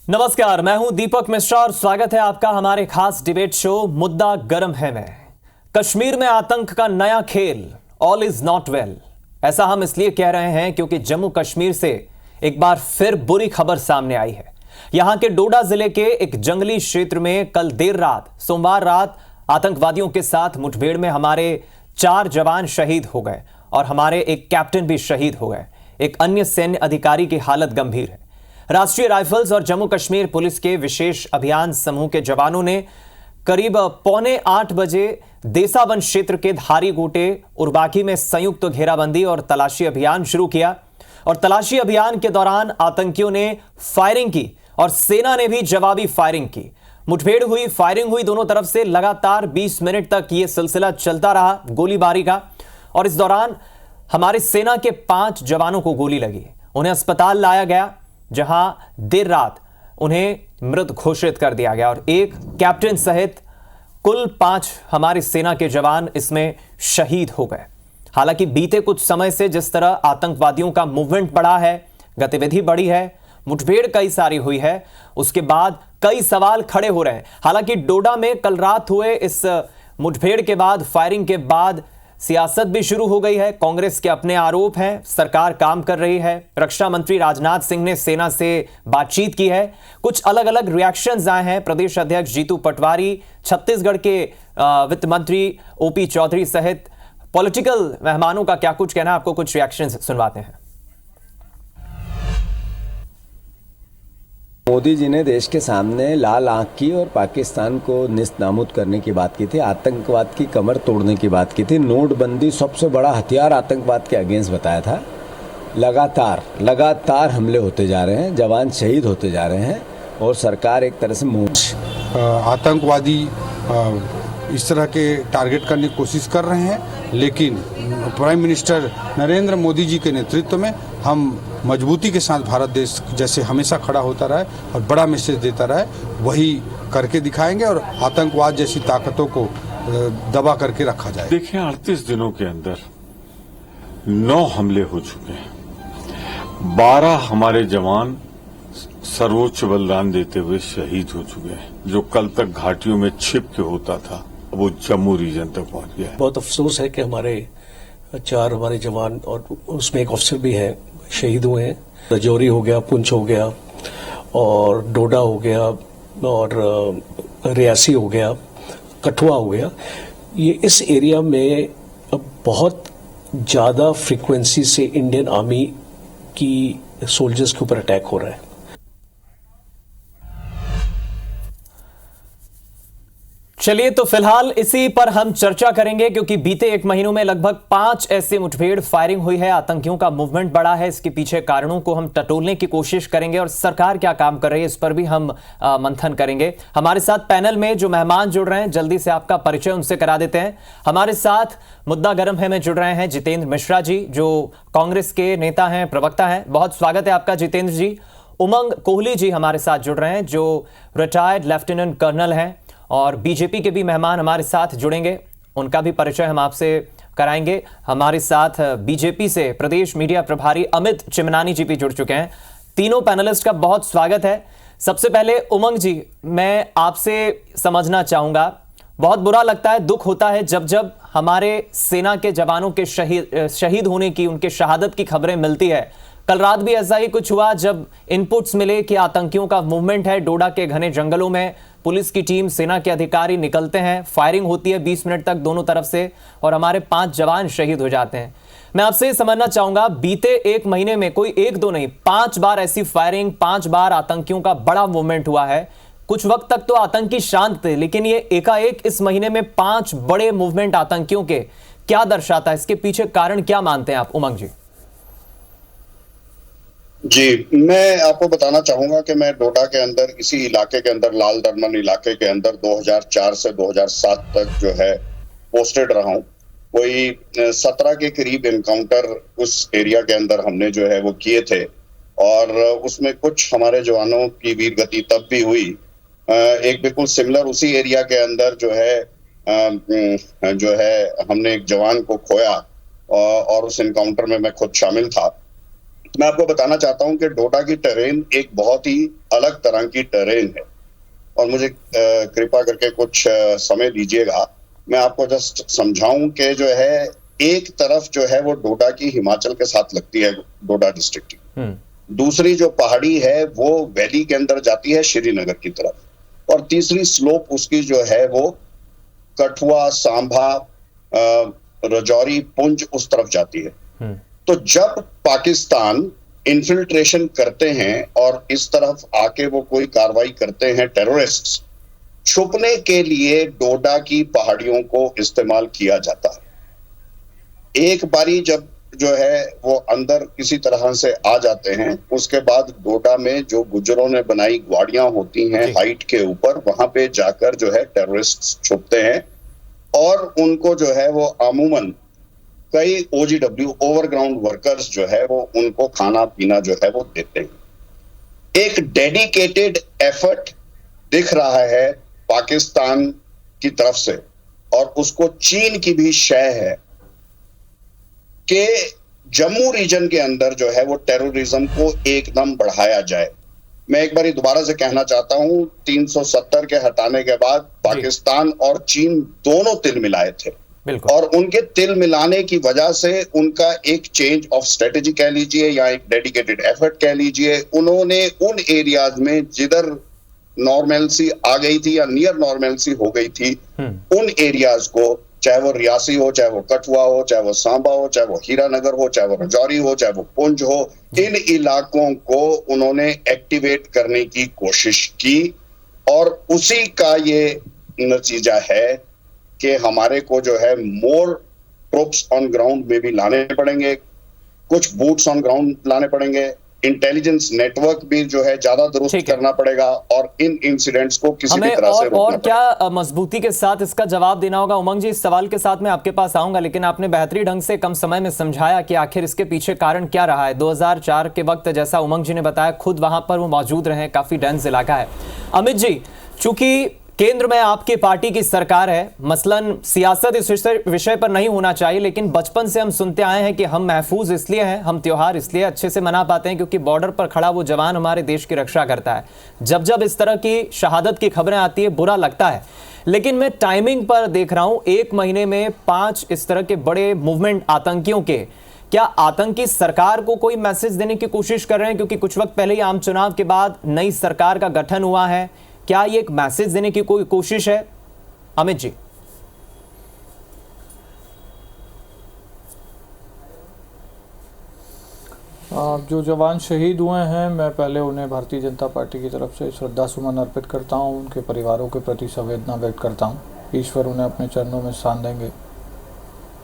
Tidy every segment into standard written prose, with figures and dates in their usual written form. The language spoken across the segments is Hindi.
नमस्कार, मैं हूं दीपक मिश्रा और स्वागत है आपका हमारे खास डिबेट शो मुद्दा गरम है में। कश्मीर में आतंक का नया खेल, ऑल इज नॉट वेल। ऐसा हम इसलिए कह रहे हैं क्योंकि जम्मू कश्मीर से एक बार फिर बुरी खबर सामने आई है। यहां के डोडा जिले के एक जंगली क्षेत्र में कल देर रात सोमवार रात आतंकवादियों के साथ मुठभेड़ में हमारे 4 जवान शहीद हो गए और हमारे एक कैप्टन भी शहीद हो गए। एक अन्य सैन्य अधिकारी की हालत गंभीर है। राष्ट्रीय राइफल्स और जम्मू कश्मीर पुलिस के विशेष अभियान समूह के जवानों ने करीब 7:45 बजे देसावन क्षेत्र के धारी गोटे उर्बाकी में संयुक्त घेराबंदी और तलाशी अभियान शुरू किया और तलाशी अभियान के दौरान आतंकियों ने फायरिंग की और सेना ने भी जवाबी फायरिंग की। मुठभेड़ हुई, फायरिंग हुई दोनों तरफ से। लगातार 20 मिनट तक यह सिलसिला चलता रहा गोलीबारी का और इस दौरान हमारी सेना के 5 जवानों को गोली लगी। उन्हें अस्पताल लाया गया जहां देर रात उन्हें मृत घोषित कर दिया गया और एक कैप्टन सहित कुल 5 हमारी सेना के जवान इसमें शहीद हो गए। हालांकि बीते कुछ समय से जिस तरह आतंकवादियों का मूवमेंट बढ़ा है, गतिविधि बढ़ी है, मुठभेड़ कई सारी हुई है, उसके बाद कई सवाल खड़े हो रहे हैं। हालांकि डोडा में कल रात हुए इस मुठभेड़ के बाद, फायरिंग के बाद सियासत भी शुरू हो गई है। कांग्रेस के अपने आरोप हैं, सरकार काम कर रही है। रक्षा मंत्री राजनाथ सिंह ने सेना से बातचीत की है। कुछ अलग अलग रिएक्शंस आए हैं। प्रदेश अध्यक्ष जीतू पटवारी, छत्तीसगढ़ के वित्त मंत्री ओपी चौधरी सहित पॉलिटिकल मेहमानों का क्या कुछ कहना है, आपको कुछ रिएक्शंस सुनवाते हैं। मोदी जी ने देश के सामने लाल आंख की और पाकिस्तान को निस्तनाबूद करने की बात की थी, आतंकवाद की कमर तोड़ने की बात की थी। नोटबंदी सबसे बड़ा हथियार आतंकवाद के अगेंस्ट बताया था। लगातार हमले होते जा रहे हैं, जवान शहीद होते जा रहे हैं और सरकार एक तरह से आतंकवादी इस तरह के टारगेट करने की कोशिश कर रहे हैं, लेकिन प्राइम मिनिस्टर नरेंद्र मोदी जी के नेतृत्व में हम मजबूती के साथ भारत देश जैसे हमेशा खड़ा होता रहे और बड़ा मैसेज देता रहे, वही करके दिखाएंगे और आतंकवाद जैसी ताकतों को दबा करके रखा जाए। देखिए, 38 दिनों के अंदर 9 हमले हो चुके हैं। 12 हमारे जवान सर्वोच्च बलिदान देते हुए शहीद हो चुके हैं। जो कल तक घाटियों में छिप के होता था, वो जम्मू रीजन तक पहुंच गया है। बहुत अफसोस है कि हमारे 4 हमारे जवान और उसमें एक ऑफिसर भी है, शहीद हुए हैं। रजौरी हो गया, पुंछ हो गया और डोडा हो गया और रियासी हो गया, कठुआ हो गया। ये इस एरिया में अब बहुत ज़्यादा फ्रीक्वेंसी से इंडियन आर्मी की सोल्जर्स के ऊपर अटैक हो रहा है। चलिए, तो फिलहाल इसी पर हम चर्चा करेंगे क्योंकि बीते 1 महीनों में लगभग 5 ऐसे मुठभेड़, फायरिंग हुई है, आतंकियों का मूवमेंट बढ़ा है। इसके पीछे कारणों को हम टटोलने की कोशिश करेंगे और सरकार क्या काम कर रही है इस पर भी हम मंथन करेंगे। हमारे साथ पैनल में जो मेहमान जुड़ रहे हैं, जल्दी से आपका परिचय उनसे करा देते हैं। हमारे साथ मुद्दा गरम है में जुड़ रहे हैं जितेंद्र मिश्रा जी, जो कांग्रेस के नेता हैं, प्रवक्ता हैं। बहुत स्वागत है आपका जितेंद्र जी। उमंग कोहली जी हमारे साथ जुड़ रहे हैं, जो रिटायर्ड लेफ्टिनेंट कर्नल हैं और बीजेपी के भी मेहमान हमारे साथ जुड़ेंगे, उनका भी परिचय हम आपसे कराएंगे। हमारे साथ बीजेपी से प्रदेश मीडिया प्रभारी अमित चिमनानी जी भी जुड़ चुके हैं। तीनों पैनलिस्ट का बहुत स्वागत है। सबसे पहले उमंग जी, मैं आपसे समझना चाहूंगा, बहुत बुरा लगता है, दुख होता है जब जब हमारे सेना के जवानों के शहीद होने की, उनके शहादत की खबरें मिलती है। कल रात भी ऐसा ही कुछ हुआ जब इनपुट्स मिले कि आतंकियों का मूवमेंट है। डोडा के घने जंगलों में पुलिस की टीम, सेना के अधिकारी निकलते हैं, फायरिंग होती है 20 मिनट तक दोनों तरफ से और हमारे 5 जवान शहीद हो जाते हैं। मैं आपसे समझना चाहूंगा, बीते 1 महीने में कोई 1-2 नहीं, 5 बार ऐसी फायरिंग, 5 बार आतंकियों का बड़ा मूवमेंट हुआ है। कुछ वक्त तक तो आतंकी शांत थे, लेकिन ये एकाएक इस महीने में 5 बड़े मूवमेंट आतंकियों के क्या दर्शाता है? इसके पीछे कारण क्या मानते हैं आप उमंग जी? जी, मैं आपको बताना चाहूंगा कि मैं डोडा के अंदर, इसी इलाके के अंदर, लाल दरमन इलाके के अंदर 2004 से 2007 तक जो है पोस्टेड रहा हूं। कोई 17 के करीब एनकाउंटर उस एरिया के अंदर हमने जो है वो किए थे और उसमें कुछ हमारे जवानों की वीर गति तब भी हुई। एक बिल्कुल सिमिलर उसी एरिया के अंदर जो है हमने एक जवान को खोया और उस एनकाउंटर में मैं खुद शामिल था। मैं आपको बताना चाहता हूं कि डोडा की टेरेन एक बहुत ही अलग तरह की टेरेन है और मुझे कृपा करके कुछ समय दीजिएगा। मैं आपको जस्ट समझाऊं कि जो है एक तरफ जो है वो डोडा की हिमाचल के साथ लगती है, डोडा डिस्ट्रिक्ट की। दूसरी जो पहाड़ी है वो वैली के अंदर जाती है श्रीनगर की तरफ, और तीसरी स्लोप उसकी जो है वो कठुआ, सांभा, राजौरी, पुंछ उस तरफ जाती है। तो जब पाकिस्तान इन्फिल्ट्रेशन करते हैं और इस तरफ आके वो कोई कार्रवाई करते हैं, टेररिस्ट्स, छुपने के लिए डोडा की पहाड़ियों को इस्तेमाल किया जाता है। एक बारी जब जो है वो अंदर किसी तरह से आ जाते हैं, उसके बाद डोडा में जो गुजरों ने बनाई ग्वाड़ियां होती हैं हाइट के ऊपर, वहां पे जाकर जो है टेररिस्ट छुपते हैं और उनको जो है वो अमूमन कई OGW, ओवरग्राउंड वर्कर्स जो है वो उनको खाना पीना जो है वो देते हैं। एक डेडिकेटेड एफर्ट दिख रहा है पाकिस्तान की तरफ से, और उसको चीन की भी शय है कि जम्मू रीजन के अंदर जो है वो टेररिज्म को एकदम बढ़ाया जाए। मैं एक बार दोबारा से कहना चाहता हूं, 370 के हटाने के बाद पाकिस्तान और चीन दोनों तिल मिलाए थे, और उनके तिल मिलाने की वजह से उनका एक चेंज ऑफ स्ट्रेटेजी कह लीजिए या एक डेडिकेटेड एफर्ट कह लीजिए, उन्होंने उन एरियाज में जिधर नॉर्मेलसी आ गई थी या नियर नॉर्मेलसी हो गई थी, उन एरियाज को, चाहे वो रियासी हो, चाहे वो कठुआ हो, चाहे वो सांबा हो, चाहे वो हीरानगर हो, चाहे वो राजौरी हो, चाहे वो पुंछ हो, इन इलाकों को उन्होंने एक्टिवेट करने की कोशिश की। और उसी का ये नतीजा है कि हमारे को जो है मोर ट्रूप्स ऑन ग्राउंड में भी लाने पड़ेंगे, कुछ बूट्स ऑन ग्राउंड लाने पड़ेंगे, इंटेलिजेंस नेटवर्क भी जो है ज्यादा दुरुस्त करना पड़ेगा, और इन इंसिडेंट्स को किसी भी तरह से रोकना और क्या मजबूती के साथ इसका जवाब देना होगा। उमंग जी, इस सवाल के साथ मैं आपके पास आऊंगा, लेकिन आपने बेहतरीन ढंग से कम समय में समझाया कि आखिर इसके पीछे कारण क्या रहा है। 2004 के वक्त, जैसा उमंग जी ने बताया, खुद वहां पर वो मौजूद रहे, काफी डेंस इलाका है। अमित जी, चूंकि केंद्र में आपकी पार्टी की सरकार है, मसलन सियासत इस विषय पर नहीं होना चाहिए, लेकिन बचपन से हम सुनते आए हैं कि हम महफूज इसलिए हैं, हम त्योहार इसलिए अच्छे से मना पाते हैं क्योंकि बॉर्डर पर खड़ा वो जवान हमारे देश की रक्षा करता है। जब जब इस तरह की शहादत की खबरें आती है, बुरा लगता है, लेकिन मैं टाइमिंग पर देख रहा हूं, 1 महीने में 5 इस तरह के बड़े मूवमेंट आतंकियों के। क्या आतंकी सरकार को कोई मैसेज देने की कोशिश कर रहे हैं? क्योंकि कुछ वक्त पहले ही आम चुनाव के बाद नई सरकार का गठन हुआ है, क्या ये एक मैसेज देने की कोई कोशिश है? अमित जी, जो जवान शहीद हुए हैं, मैं पहले उन्हें भारतीय जनता पार्टी की तरफ से श्रद्धा सुमन अर्पित करता हूं, उनके परिवारों के प्रति संवेदना व्यक्त करता हूं। ईश्वर उन्हें अपने चरणों में स्थान देंगे।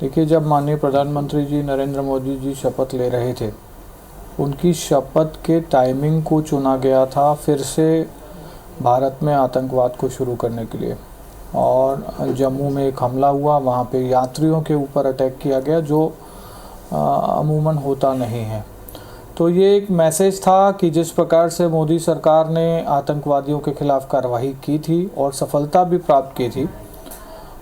देखिए, जब माननीय प्रधानमंत्री जी नरेंद्र मोदी जी शपथ ले रहे थे, उनकी शपथ के टाइमिंग को चुना गया था फिर से भारत में आतंकवाद को शुरू करने के लिए, और जम्मू में एक हमला हुआ, वहाँ पे यात्रियों के ऊपर अटैक किया गया, जो अमूमन होता नहीं है। तो ये एक मैसेज था कि जिस प्रकार से मोदी सरकार ने आतंकवादियों के खिलाफ कार्रवाई की थी और सफलता भी प्राप्त की थी,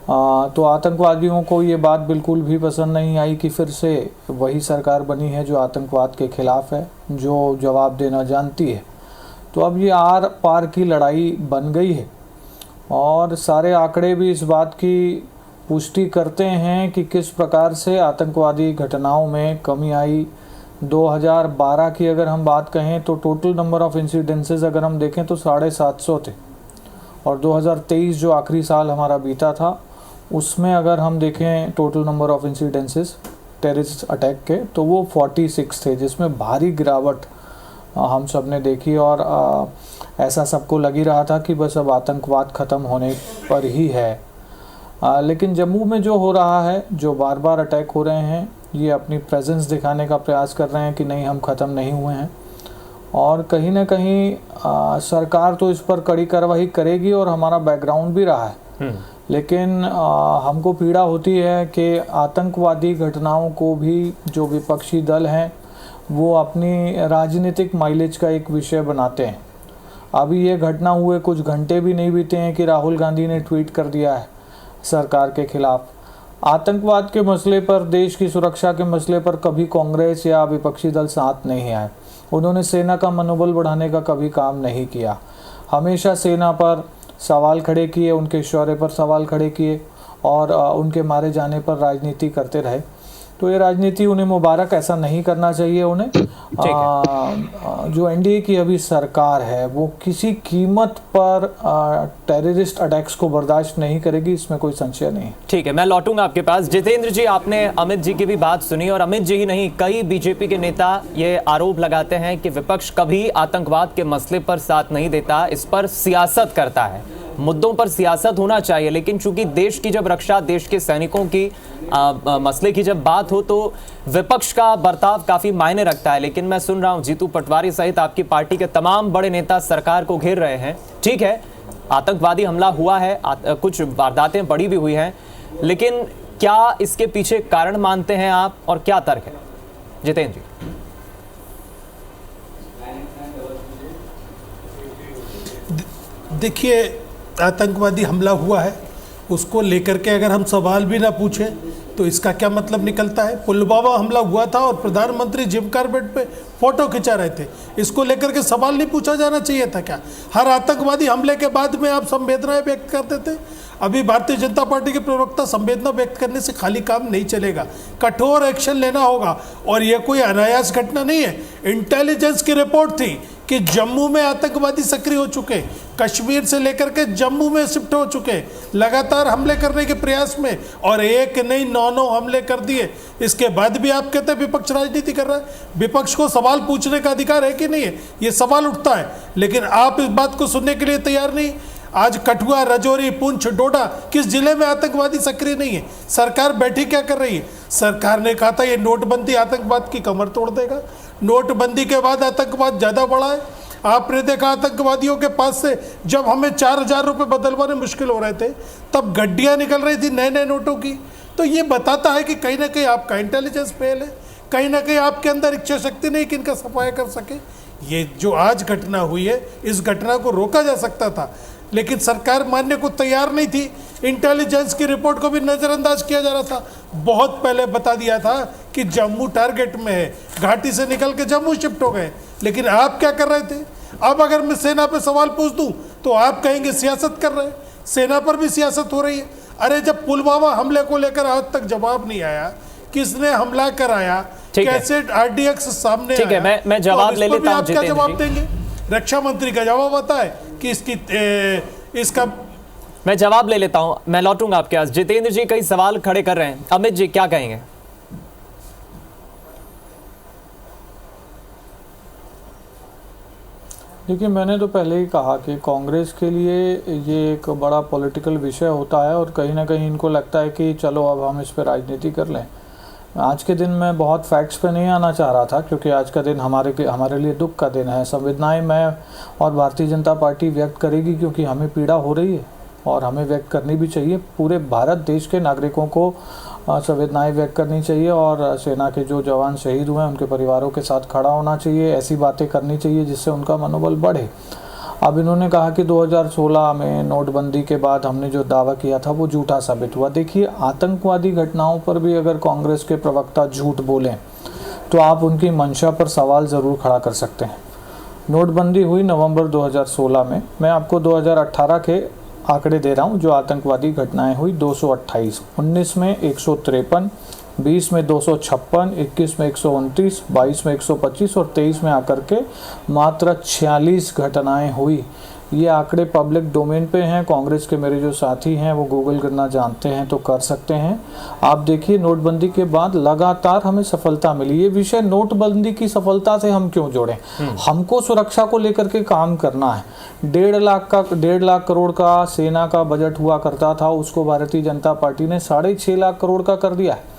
तो आतंकवादियों को ये बात बिल्कुल भी पसंद नहीं आई कि फिर से वही सरकार बनी है जो आतंकवाद के खिलाफ है, जो जवाब देना जानती है। तो अब ये आर पार की लड़ाई बन गई है, और सारे आंकड़े भी इस बात की पुष्टि करते हैं कि किस प्रकार से आतंकवादी घटनाओं में कमी आई। 2012 की अगर हम बात कहें तो टोटल नंबर ऑफ इंसिडेंसेस अगर हम देखें तो 750 थे, और 2023 जो आखिरी साल हमारा बीता था, उसमें अगर हम देखें total number of incidences terrorist attack के, तो वो 46 थे, जिसमें भारी गिरावट हम सब ने देखी। और ऐसा सबको लग ही रहा था कि बस अब आतंकवाद ख़त्म होने पर ही है। लेकिन जम्मू में जो हो रहा है, जो बार बार अटैक हो रहे हैं, ये अपनी प्रेजेंस दिखाने का प्रयास कर रहे हैं कि नहीं, हम ख़त्म नहीं हुए हैं। और कहीं ना कहीं सरकार तो इस पर कड़ी कार्रवाई करेगी, और हमारा बैकग्राउंड भी रहा है, लेकिन हमको पीड़ा होती है कि आतंकवादी घटनाओं को भी जो विपक्षी दल हैं वो अपनी राजनीतिक माइलेज का एक विषय बनाते हैं। अभी ये घटना हुए कुछ घंटे भी नहीं बीते हैं कि राहुल गांधी ने ट्वीट कर दिया है सरकार के खिलाफ। आतंकवाद के मसले पर, देश की सुरक्षा के मसले पर कभी कांग्रेस या विपक्षी दल साथ नहीं आए। उन्होंने सेना का मनोबल बढ़ाने का कभी काम नहीं किया। हमेशा सेना पर सवाल खड़े किए, उनके शौर्य पर सवाल खड़े किए और उनके मारे जाने पर राजनीति करते रहे। तो ये राजनीति उन्हें मुबारक, ऐसा नहीं करना चाहिए उन्हें। जो एनडीए की अभी सरकार है वो किसी कीमत पर टेररिस्ट अटैक्स को बर्दाश्त नहीं करेगी, इसमें कोई संशय नहीं। ठीक है, मैं लौटूंगा आपके पास। जितेंद्र जी, आपने अमित जी की भी बात सुनी और अमित जी ही नहीं, कई बीजेपी के नेता ये आरोप लगाते हैं कि विपक्ष कभी आतंकवाद के मसले पर साथ नहीं देता, इस पर सियासत करता है। मुद्दों पर सियासत होना चाहिए, लेकिन चूंकि देश की जब रक्षा, देश के सैनिकों की मसले की जब बात हो तो विपक्ष का बर्ताव काफी मायने रखता है। लेकिन मैं सुन रहा हूं जीतू पटवारी सहित आपकी पार्टी के तमाम बड़े नेता सरकार को घेर रहे हैं। ठीक है, आतंकवादी हमला हुआ है, कुछ वारदातें बड़ी भी हुई हैं, लेकिन क्या इसके पीछे कारण मानते हैं आप और क्या तर्क है? जितेंद्र जी। देखिए, आतंकवादी हमला हुआ है, उसको लेकर के अगर हम सवाल भी ना पूछें तो इसका क्या मतलब निकलता है? पुलवामा हमला हुआ था और प्रधानमंत्री जिम कार्बेट पे फोटो खिंचा रहे थे, इसको लेकर के सवाल नहीं पूछा जाना चाहिए था क्या? हर आतंकवादी हमले के बाद में आप संवेदनाएं व्यक्त करते थे। अभी भारतीय जनता पार्टी के प्रवक्ता, संवेदना व्यक्त करने से खाली काम नहीं चलेगा, कठोर एक्शन लेना होगा। और यह कोई अनायास घटना नहीं है। इंटेलिजेंस की रिपोर्ट थी कि जम्मू में आतंकवादी सक्रिय हो चुके, कश्मीर से लेकर के जम्मू में शिफ्ट हो चुके, लगातार हमले करने के प्रयास में, और एक नहीं 9 हमले कर दिए। इसके बाद भी आप कहते हैं विपक्ष राजनीति कर रहा है। विपक्ष को सवाल पूछने का अधिकार है कि नहीं है? ये सवाल उठता है, लेकिन आप इस बात को सुनने के लिए तैयार नहीं। आज कठुआ, राजौरी, पुंछ, डोडा, किस जिले में आतंकवादी सक्रिय नहीं है? सरकार बैठी क्या कर रही है? सरकार ने कहा था ये नोटबंदी आतंकवाद की कमर तोड़ देगा। नोटबंदी के बाद आतंकवाद ज़्यादा बढ़ा है। आपने देखा आतंकवादियों के पास से जब हमें 4,000 रुपये बदलवाने मुश्किल हो रहे थे, तब गड्डियाँ निकल रही थी नए नए नोटों की। तो ये बताता है कि कहीं ना कहीं आपका इंटेलिजेंस फेल है, कहीं ना कहीं आपके अंदर इच्छा शक्ति नहीं कि इनका सफाया कर सके। ये जो आज घटना हुई है, इस घटना को रोका जा सकता था, लेकिन सरकार मानने को तैयार नहीं थी। इंटेलिजेंस की रिपोर्ट को भी नज़रअंदाज किया जा रहा था। बहुत पहले बता दिया था कि जम्मू टारगेट में है, घाटी से निकल के जम्मू शिफ्ट हो गए। लेकिन आप क्या कर रहे थे? अब अगर मैं सेना पे सवाल पूछ दूं तो आप कहेंगे सियासत कर रहे हैं। सेना पर भी सियासत हो रही है। अरे जब पुलवामा हमले को लेकर आज तक जवाब नहीं आया, किसने हमला कराया, कैसे RDX सामने आया, ठीक है, मैं जवाब ले लेता हूं। क्या जवाब देंगे? रक्षा मंत्री का जवाब आता है कि इसका मैं जवाब ले लेता हूं, मैं लौटूंगा आपके पास। जितेंद्र जी कई सवाल खड़े कर रहे हैं, अमित जी क्या कहेंगे? देखिए, मैंने तो पहले ही कहा कि कांग्रेस के लिए ये एक बड़ा पॉलिटिकल विषय होता है और कहीं ना कहीं इनको लगता है कि चलो अब हम इस पर राजनीति कर लें। आज के दिन मैं बहुत फैक्ट्स पे नहीं आना चाह रहा था, क्योंकि आज का दिन हमारे लिए दुख का दिन है। संवेदनाएं मैं और भारतीय जनता पार्टी व्यक्त करेगी, क्योंकि हमें पीड़ा हो रही है और हमें व्यक्त करनी भी चाहिए। पूरे भारत देश के नागरिकों को संवेदनाएं व्यक्त करनी चाहिए और सेना के जो जवान शहीद हुए हैं उनके परिवारों के साथ खड़ा होना चाहिए। ऐसी बातें करनी चाहिए जिससे उनका मनोबल बढ़े। अब इन्होंने कहा कि 2016 में नोटबंदी के बाद हमने जो दावा किया था वो झूठा साबित हुआ। देखिए, आतंकवादी घटनाओं पर भी अगर कांग्रेस के प्रवक्ता झूठ बोलें तो आप उनकी मंशा पर सवाल ज़रूर खड़ा कर सकते हैं। नोटबंदी हुई नवंबर 2016 में। मैं आपको 2018 के आंकड़े दे रहा हूं। जो आतंकवादी घटनाएं हुई 228, 19 में 153, 20 में 256, 21 में 129, 22 में 125 और 23 में आकर के मात्र 46 घटनाएं हुई। ये आंकड़े पब्लिक डोमेन पे हैं। कांग्रेस के मेरे जो साथी हैं वो गूगल करना जानते हैं तो कर सकते हैं। आप देखिए, नोटबंदी के बाद लगातार हमें सफलता मिली। ये विषय नोटबंदी की सफलता से हम क्यों जोड़ें? हमको सुरक्षा को लेकर के काम करना है। 1.5 लाख करोड़ का सेना का बजट हुआ करता था, उसको भारतीय जनता पार्टी ने 6.5 लाख करोड़ का कर दिया है।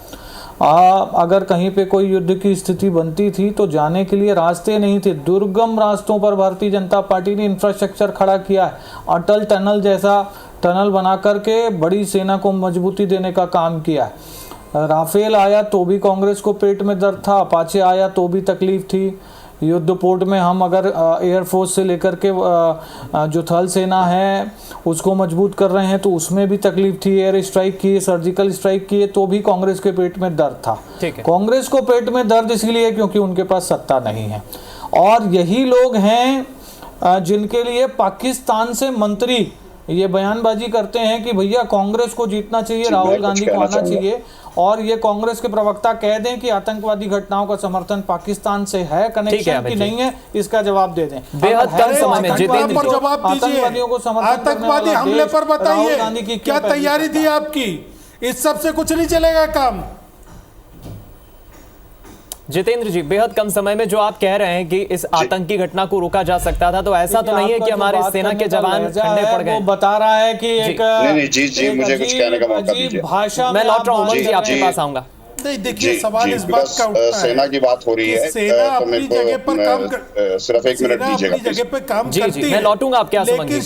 अगर कहीं पे कोई युद्ध की स्थिति बनती थी तो जाने के लिए रास्ते नहीं थे। दुर्गम रास्तों पर भारतीय जनता पार्टी ने इंफ्रास्ट्रक्चर खड़ा किया है। अटल टनल जैसा टनल बना करके बड़ी सेना को मजबूती देने का काम किया है। राफेल आया तो भी कांग्रेस को पेट में दर्द था, अपाचे आया तो भी तकलीफ थी। युद्धपोत में हम अगर एयरफोर्स से लेकर के जो थल सेना है उसको मजबूत कर रहे हैं तो उसमें भी तकलीफ थी। एयर स्ट्राइक किए, सर्जिकल स्ट्राइक किए तो भी कांग्रेस के पेट में दर्द था। कांग्रेस को पेट में दर्द इसलिए क्योंकि उनके पास सत्ता नहीं है, और यही लोग हैं जिनके लिए पाकिस्तान से मंत्री ये बयानबाजी करते हैं कि भैया कांग्रेस को जीतना चाहिए, राहुल गांधी को आना चाहिए, और ये कांग्रेस के प्रवक्ता कह दें कि आतंकवादी घटनाओं का समर्थन पाकिस्तान से है, कनेक्शन की नहीं है, इसका जवाब दे दें। बेहद कम समय में जितेंद्र जी आतंकवादियों को समर्थन, आतंकवादी हमले पर बताइए क्या तैयारी थी आपकी? इस सब से कुछ नहीं चलेगा काम। जितेंद्र जी, बेहद कम समय में जो आप कह रहे हैं कि इस आतंकी घटना को रोका जा सकता था, तो ऐसा तो नहीं है कि हमारे सेना के जवान ठंडे पड़ गए? वो बता रहा है कि एक नहीं, मुझे कुछ कहने का मौका दीजिए। भाषा मैं लौट रहा हूं, उमंग जी आपके पास आऊंगा। नहीं, देखिए सवाल इस बात का उठता है, सेना की बात हो रही है, सेना अपनी जगह पर काम कर, सिर्फ एक मिनट दीजिएगा, अपनी जगह पे काम करती है। मैं लौटूंगा आपके यहाँ, लेकिन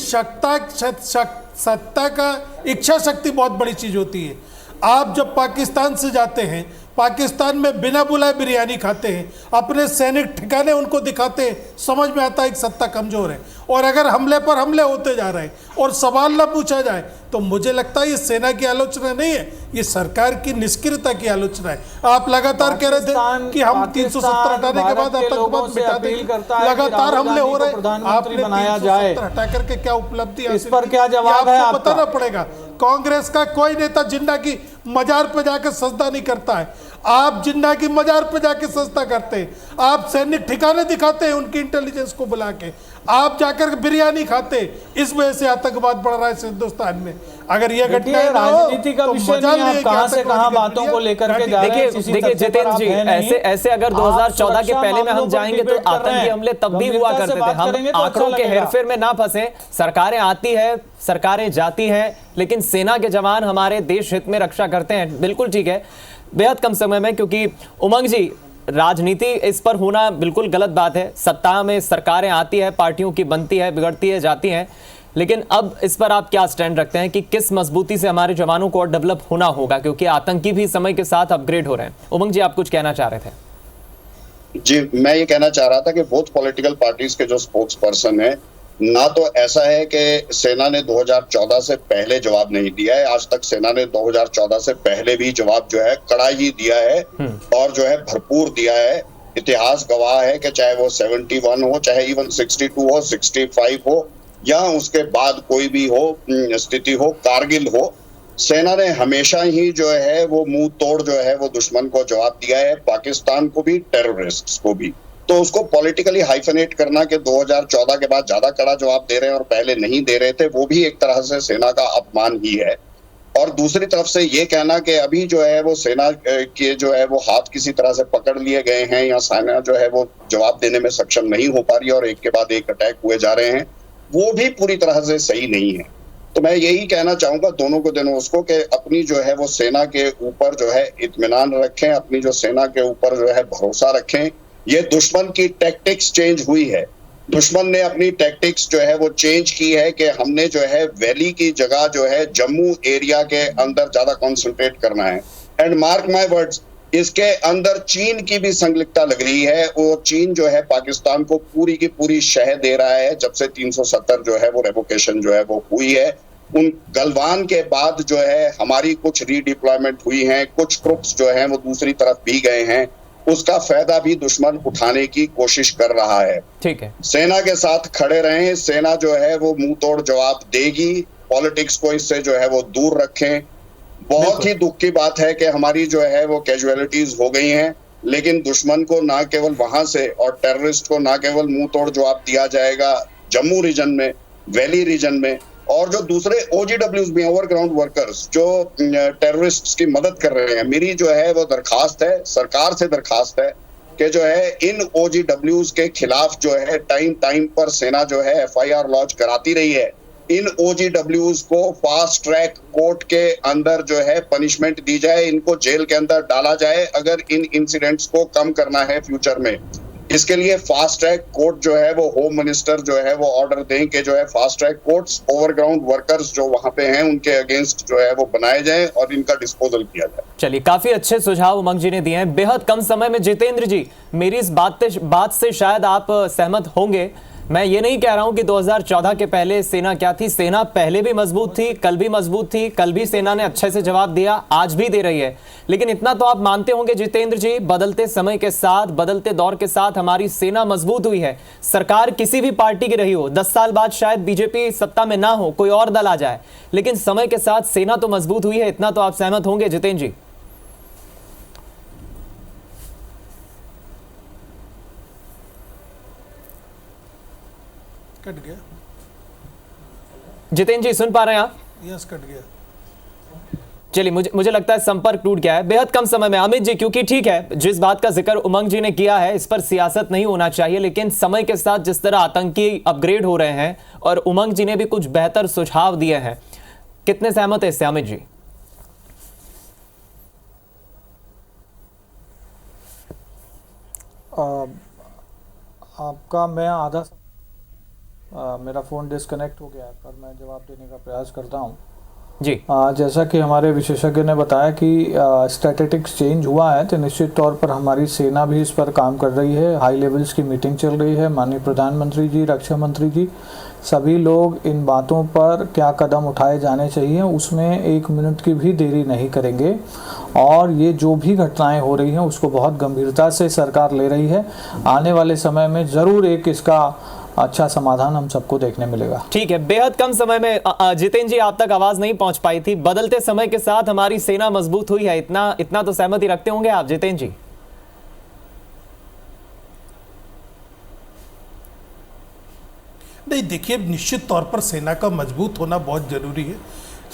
सत्ता का इच्छा शक्ति बहुत बड़ी चीज होती है। आप जब पाकिस्तान से जाते हैं, पाकिस्तान में बिना बुलाए बिरयानी खाते हैं, अपने सैनिक ठिकाने उनको दिखाते हैं, समझ में आता है कि सत्ता कमजोर है। और अगर हमले पर हमले होते जा रहे हैं और सवाल न पूछा जाए तो मुझे लगता है ये सेना की आलोचना नहीं है, ये सरकार की निष्क्रियता की आलोचना है। आप लगातार कह रहे थे कि हम 370 हटाने के बाद आतंकवाद मिटा देंगे, लगातार हमले हो रहे हैं, आपने 370 हटा करके क्या उपलब्धि, इस पर क्या जवाब है आपका? बताना पड़ेगा। कांग्रेस का कोई नेता जिन्ना की मजार पे जाकर सजदा नहीं करता है, आप जिन्ना की मजार पे जाके सजदा करते हैं, आप सैनिक ठिकाने दिखाते हैं उनकी इंटेलिजेंस को बुला के, आप जाकर बिरयानी खाते, इस वजह से आतंकवाद बढ़ रहा है हिंदुस्तान में। अगर ये घटना राजनीति का विषय नहीं है, आप कहां से कहां बातों को लेकर के जा रहे हैं। देखिए जितेंद्र जी, ऐसे अगर 2014 के पहले में हम जाएंगे तो आतंकी हमले तब भी हुआ करते थे। हम आंकड़ों के हेरफेर में ना फंसे। सरकारें आती है, सरकारें जाती हैं, लेकिन सेना के जवान हमारे देश हित में रक्षा करते हैं। बिल्कुल ठीक है, बेहद कम समय में, क्योंकि उमंग जी, राजनीति इस पर होना बिल्कुल गलत बात है। सत्ता में सरकारें आती है, पार्टियों की बनती है, बिगड़ती है, जाती हैं, लेकिन अब इस पर आप क्या स्टैंड रखते हैं कि किस मजबूती से हमारे जवानों को और डेवलप होना होगा, क्योंकि आतंकी भी समय के साथ अपग्रेड हो रहे हैं? उमंग जी, आप कुछ कहना चाह रहे थे? जी, मैं ये कहना चाह रहा था कि बोथ पॉलिटिकल पार्टीज के जो स्पोक्स पर्सन है, ना तो ऐसा है कि सेना ने 2014 से पहले जवाब नहीं दिया है, आज तक सेना ने 2014 से पहले भी जवाब जो है कड़ा ही दिया है और जो है भरपूर दिया है। इतिहास गवाह है कि चाहे वो 71 हो, चाहे इवन 62 हो, 65 हो, या उसके बाद कोई भी हो स्थिति हो, कारगिल हो, सेना ने हमेशा ही जो है वो मुंह तोड़ जो है वो दुश्मन को जवाब दिया है, पाकिस्तान को भी, टेररिस्ट्स को भी। तो उसको पॉलिटिकली हाइफनेट करना कि 2014 के बाद ज्यादा कड़ा जवाब दे रहे हैं और पहले नहीं दे रहे थे, वो भी एक तरह से सेना का अपमान ही है। और दूसरी तरफ से ये कहना कि अभी जो है वो सेना के जो है वो हाथ किसी तरह से पकड़ लिए गए हैं या सेना जो है वो जवाब देने में सक्षम नहीं हो पा रही है और एक के बाद एक अटैक हुए जा रहे हैं, वो भी पूरी तरह से सही नहीं है। तो मैं यही कहना चाहूंगा दोनों को देनो उसको कि अपनी जो है वो सेना के ऊपर जो है इत्मीनान रखें, अपनी जो सेना के ऊपर जो है भरोसा रखें। ये दुश्मन की टैक्टिक्स चेंज हुई है, दुश्मन ने अपनी टैक्टिक्स जो है वो चेंज की है कि हमने जो है वैली की जगह जो है जम्मू एरिया के अंदर ज्यादा कंसंट्रेट करना है। एंड मार्क माय वर्ड्स, इसके अंदर चीन की भी संलिप्तता लग रही है। वो चीन जो है पाकिस्तान को पूरी की पूरी शह दे रहा है। जब से 370 जो है वो रेवोकेशन जो है वो हुई है, उन गलवान के बाद जो है हमारी कुछ रीडिप्लॉयमेंट हुई है, कुछ ट्रुप्स जो है वो दूसरी तरफ भी गए हैं, उसका फायदा भी दुश्मन उठाने की कोशिश कर रहा है। ठीक है, सेना के साथ खड़े रहें, सेना जो है वो मुंह तोड़ जवाब देगी, पॉलिटिक्स को इससे जो है वो दूर रखें। बहुत ही दुख की बात है कि हमारी जो है वो कैजुअलिटीज हो गई हैं, लेकिन दुश्मन को ना केवल वहां से और टेररिस्ट को ना केवल मुंह तोड़ जवाब दिया जाएगा जम्मू रीजन में, वैली रीजन में, और जो दूसरे OGWs भी ओवरग्राउंड वर्कर्स जो टेररिस्ट्स की मदद कर रहे हैं, मेरी जो है वो दरखास्त है, सरकार से दरखास्त है कि जो है इन OGWs के खिलाफ जो है टाइम पर सेना जो है FIR लॉन्च कराती रही है। इन OGWs को फास्ट ट्रैक कोर्ट के अंदर जो है पनिशमेंट दी जाए, इनको जेल के अंदर डाला जाए अगर इन इंसिडेंट्स को कम करना है फ्यूचर में। इसके लिए फास्ट ट्रैक कोर्ट जो है वो होम मिनिस्टर जो है वो ऑर्डर दें कि जो है fast track courts overground workers जो वहां पे हैं उनके अगेंस्ट जो है वो बनाए जाएं और इनका डिस्पोजल किया जाए। चलिए, काफी अच्छे सुझाव उमंग जी ने दिए हैं बेहद कम समय में। जितेंद्र जी, मेरी इस बात से शायद आप सहमत होंगे। मैं ये नहीं कह रहा हूं कि 2014 के पहले सेना क्या थी, सेना पहले भी मजबूत थी, कल भी मजबूत थी, कल भी सेना ने अच्छे से जवाब दिया, आज भी दे रही है। लेकिन इतना तो आप मानते होंगे जितेंद्र जी, बदलते समय के साथ, बदलते दौर के साथ हमारी सेना मजबूत हुई है। सरकार किसी भी पार्टी की रही हो, 10 साल बाद शायद बीजेपी सत्ता में ना हो, कोई और दल आ जाए, लेकिन समय के साथ सेना तो मजबूत हुई है। इतना तो आप सहमत होंगे जितेंद्र जी? कट गया। जितेंद्र जी सुन पा रहे हैं आप? यस, कट गया। चलिए, मुझे लगता है संपर्क टूट गया है बेहद कम समय में। अमित जी, क्योंकि ठीक है, जिस बात का जिक्र उमंग जी ने किया है इस पर सियासत नहीं होना चाहिए, लेकिन समय के साथ जिस तरह आतंकी अपग्रेड हो रहे हैं और उमंग जी ने भी कुछ बेहतर सुझाव दिए हैं, कितने सहमत है इससे अमित जी? आपका मैं आधा मेरा फ़ोन डिस्कनेक्ट हो गया है, पर मैं जवाब देने का प्रयास करता हूँ जी। जैसा कि हमारे विशेषज्ञ ने बताया कि स्टैटिस्टिक्स चेंज हुआ है, तो निश्चित तौर पर हमारी सेना भी इस पर काम कर रही है। हाई लेवल्स की मीटिंग चल रही है, माननीय प्रधानमंत्री जी, रक्षा मंत्री जी, सभी लोग इन बातों पर क्या कदम उठाए जाने चाहिए उसमें 1 मिनट की भी देरी नहीं करेंगे। और ये जो भी घटनाएं हो रही हैं उसको बहुत गंभीरता से सरकार ले रही है। आने वाले समय में ज़रूर एक इसका अच्छा समाधान हम सबको देखने मिलेगा। ठीक है, बेहद कम समय में जितेंद्र जी आप तक आवाज नहीं पहुंच पाई थी। बदलते समय के साथ हमारी सेना मजबूत हुई है, इतना तो सहमति रखते होंगे आप जितेंद्र जी? नहीं, देखिए, निश्चित तौर पर सेना का मजबूत होना बहुत जरूरी है।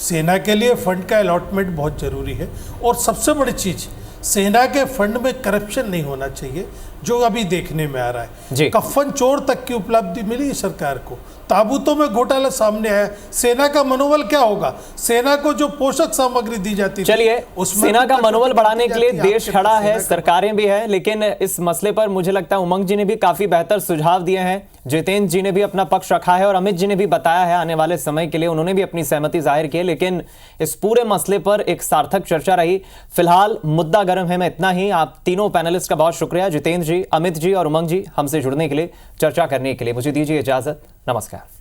सेना के लिए फंड का अलॉटमेंट बहुत जरूरी है, और सबसे बड़ी चीज, सेना के फंड में करप्शन नहीं होना चाहिए, जो अभी देखने में आ रहा है। कफन चोर तक की उपलब्धि मिली सरकार को, ताबूतों में घोटाला सामने आया। सेना का मनोबल क्या होगा? सेना को जो पोषक सामग्री दी जाती है, चलिए, सेना का मनोबल बढ़ाने के लिए देश खड़ा है, सरकारें भी है, लेकिन इस मसले पर मुझे लगता है उमंग जी ने भी काफी बेहतर सुझाव दिए हैं, जितेंद्र जी ने भी अपना पक्ष रखा है और अमित जी ने भी बताया है आने वाले समय के लिए उन्होंने भी अपनी सहमति जाहिर की है। लेकिन इस पूरे मसले पर एक सार्थक चर्चा रही। फिलहाल मुद्दा गर्म है में इतना ही। आप तीनों पैनलिस्ट का बहुत शुक्रिया, जितेंद्र जी, अमित जी और उमंग जी, हमसे जुड़ने के लिए, चर्चा करने के लिए। मुझे दीजिए इजाजत, नमस्कार।